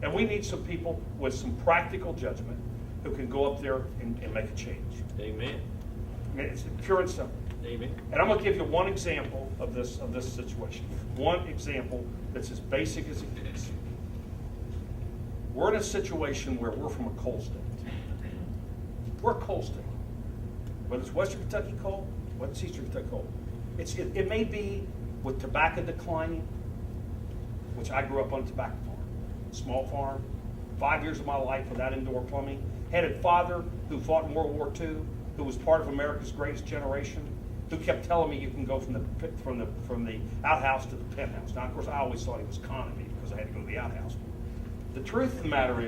And we need some people with some practical judgment who can go up there and make a change. Amen. I mean, it's pure and simple. Amen. And I'm going to give you one example of this situation. One example that's as basic as it gets. We're in a situation where we're from a coal state. We're a coal state. Whether it's Western Kentucky coal, whether it's Eastern Kentucky coal. It may be with tobacco declining, which I grew up on a tobacco farm, small farm, 5 years of my life without indoor plumbing. Had a father who fought in World War II, who was part of America's greatest generation, who kept telling me you can go from the outhouse to the penthouse. Now, of course, I always thought he was conning me because I had to go to the outhouse. The truth of the matter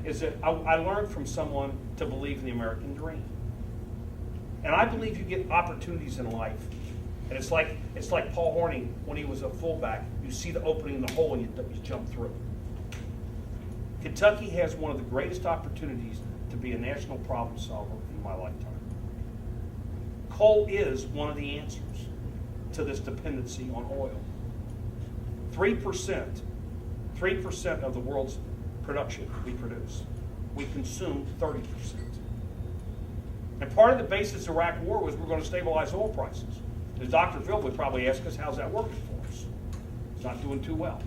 is that I learned from someone to believe in the American dream. And I believe you get opportunities in life. And it's like Paul Hornung when he was a fullback. You see the opening in the hole and you jump through. Kentucky has one of the greatest opportunities to be a national problem solver in my lifetime. Coal is one of the answers to this dependency on oil. 3% of the world's production we produce. We consume 30%. And part of the basis of the Iraq War was we're going to stabilize oil prices. As Dr. Phil would probably ask us, how's that working for us? It's not doing too well.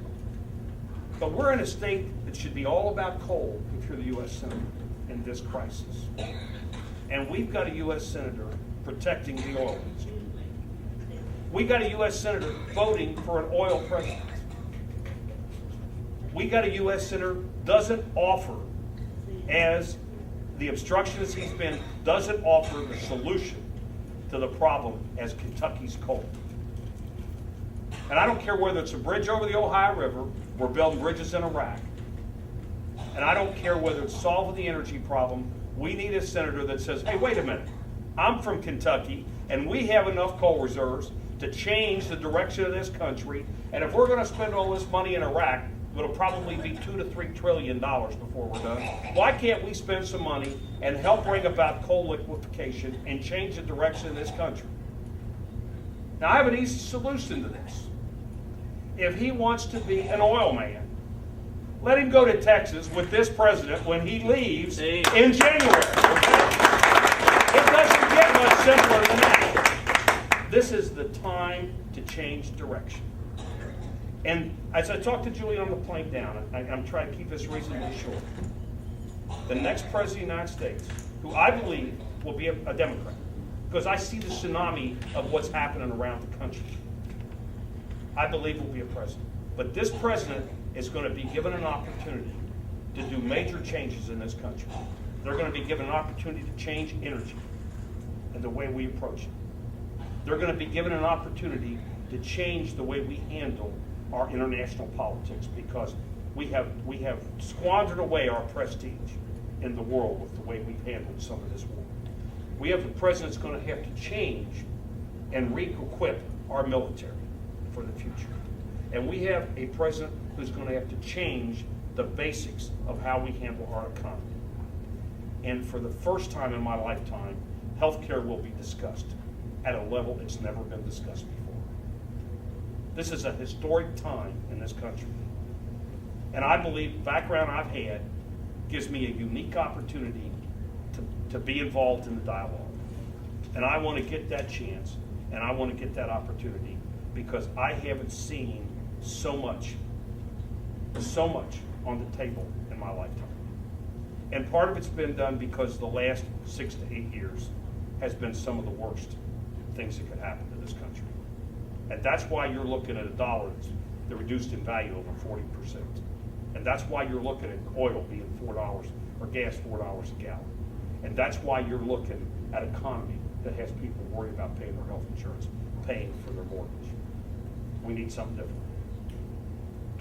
But we're in a state that should be all about coal if you're the U.S. Senator in this crisis. And we've got a U.S. Senator protecting the oil industry. We got a U.S. Senator voting for an oil president. We got a U.S. Senator doesn't offer, as the obstructionist he's been, doesn't offer the solution to the problem as Kentucky's coal. And I don't care whether it's a bridge over the Ohio River, we're building bridges in Iraq. And I don't care whether it's solving the energy problem. We need a senator that says, hey, wait a minute. I'm from Kentucky, and we have enough coal reserves to change the direction of this country. And if we're going to spend all this money in Iraq, it'll probably be $2 to $3 trillion before we're done. Why can't we spend some money and help bring about coal liquefaction and change the direction of this country? Now, I have an easy solution to this. If he wants to be an oil man, let him go to Texas with this president when he leaves in January. It doesn't get much simpler than that. This is the time to change direction. And as I talked to Julie on the plane down, I'm trying to keep this reasonably short. The next president of the United States, who I believe will be a Democrat, because I see the tsunami of what's happening around the country, I believe will be a president. But this president is going to be given an opportunity to do major changes in this country. They're going to be given an opportunity to change energy and the way we approach it. They're going to be given an opportunity to change the way we handle our international politics, because we have squandered away our prestige in the world with the way we've handled some of this war. We have the president that's going to have to change and re-equip our military for the future. And we have a president who's going to have to change the basics of how we handle our economy. And for the first time in my lifetime, healthcare will be discussed at a level it's never been discussed before. This is a historic time in this country. And I believe the background I've had gives me a unique opportunity to be involved in the dialogue. And I want to get that chance, and I want to get that opportunity, because I haven't seen so much on the table in my lifetime. And part of it's been done because the last 6 to 8 years has been some of the worst things that could happen to this country. And that's why you're looking at a dollar that's reduced in value over 40%. And that's why you're looking at oil being $4 or gas $4 a gallon. And that's why you're looking at an economy that has people worried about paying their health insurance, paying for their mortgage. We need something different.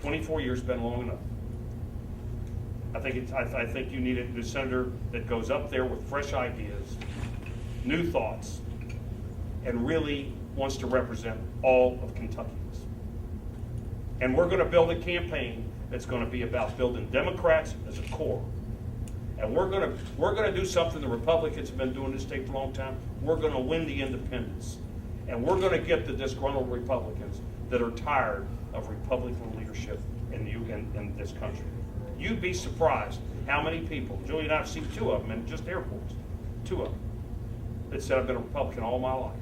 24 years has been long enough. I think you need a senator that goes up there with fresh ideas, new thoughts, and really wants to represent all of Kentuckians. And we're going to build a campaign that's going to be about building Democrats as a core. And we're going to do something the Republicans have been doing in this state for a long time. We're going to win the independents. And we're going to get the disgruntled Republicans that are tired of Republican leadership in this country. You'd be surprised how many people, Julie and I have seen 2 of them in just airports, 2 of them, that said, I've been a Republican all my life.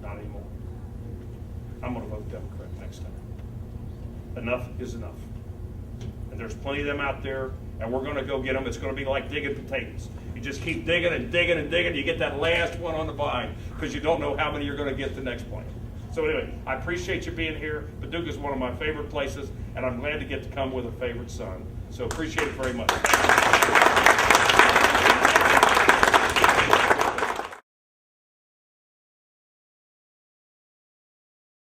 Not anymore. I'm going to vote Democrat next time. Enough is enough. And there's plenty of them out there, and we're going to go get them. It's going to be like digging potatoes. You just keep digging and digging and digging. You get that last one on the vine because you don't know how many you're going to get the next point. So anyway, I appreciate you being here. Paducah is one of my favorite places, and I'm glad to get to come with a favorite son. So appreciate it very much. Thank you.